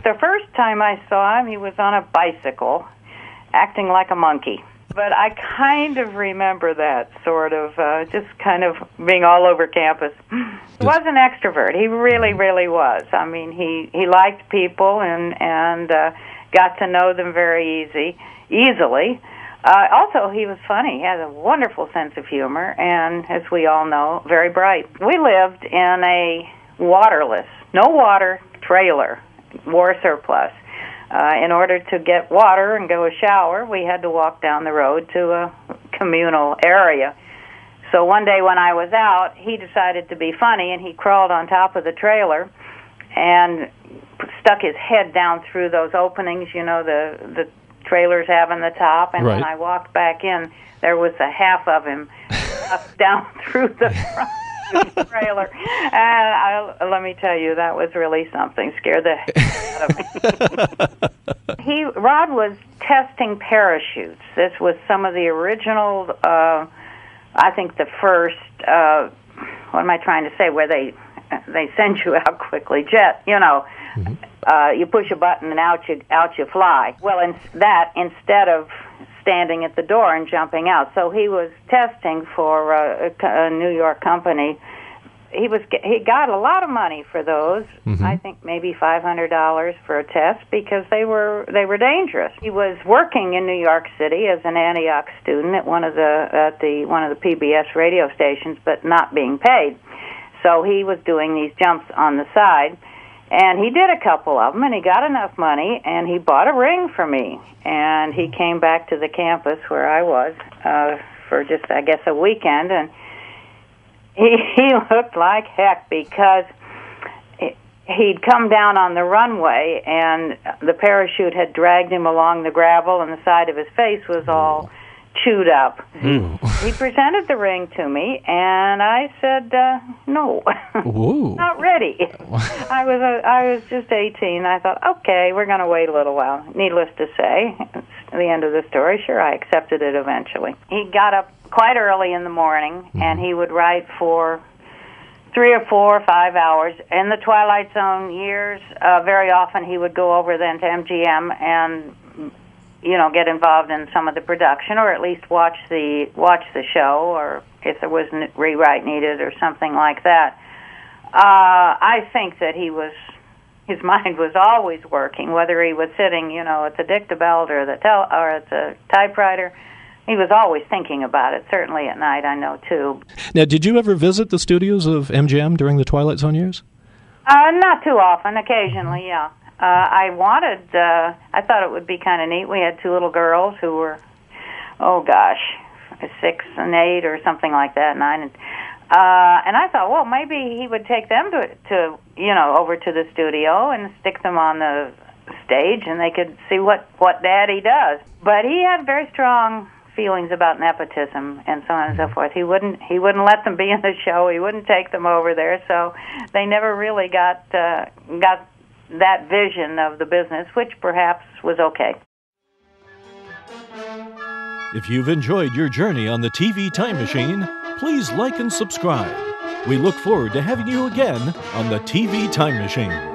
The first time I saw him, he was on a bicycle, acting like a monkey. But I kind of remember that, sort of, just kind of being all over campus. He was an extrovert. He really, really was. I mean, he liked people and got to know them very easily. Also, he was funny. He had a wonderful sense of humor, and as we all know, very bright. We lived in a waterless, no water trailer, war surplus. In order to get water and go a shower, we had to walk down the road to a communal area. So one day when I was out, he decided to be funny, and he crawled on top of the trailer and stuck his head down through those openings, you know, the trailers have in the top. And when I walked back in, there was a half of him stuck down through the front of the trailer. And let me tell you, that was really something. Scared the heck out of me. Rod was testing parachutes. This was some of the original, I think the first, what am I trying to say, where they send you out quickly, jet, you know. You push a button and out you fly. Well, instead of standing at the door and jumping out. So he was testing for a New York company. He got a lot of money for those. I think maybe $500 for a test because they were dangerous. He was working in New York City as an Antioch student at one of the PBS radio stations, but not being paid. So he was doing these jumps on the side. And he did a couple of them, and he got enough money, and he bought a ring for me. And he came back to the campus where I was for just, I guess, a weekend, and he looked like heck because he'd come down on the runway, and the parachute had dragged him along the gravel, and the side of his face was all chewed up. He presented the ring to me, and I said, no, not ready. I was just 18. I thought, okay, we're going to wait a little while. Needless to say, it's the end of the story. Sure, I accepted it eventually. He got up quite early in the morning, and he would write for 3 or 4 or 5 hours. In the Twilight Zone years, very often he would go over then to MGM and get involved in some of the production, or at least watch the show, or if there was a rewrite needed or something like that. I think that his mind was always working, whether he was sitting, at the dictabelt or at the typewriter. He was always thinking about it. Certainly at night, I know too. Now, did you ever visit the studios of MGM during the Twilight Zone years? Not too often. Occasionally, yeah. I thought it would be kind of neat. We had 2 little girls who were, 6 and 8 or something like that, 9 and I thought, well, maybe he would take them to over to the studio and stick them on the stage, and they could see what Daddy does. But he had very strong feelings about nepotism and so on and so forth. He wouldn't let them be in the show. He wouldn't take them over there, so they never really got that vision of the business, which perhaps was okay. If you've enjoyed your journey on the TV Time Machine, please like and subscribe. We look forward to having you again on the TV Time Machine.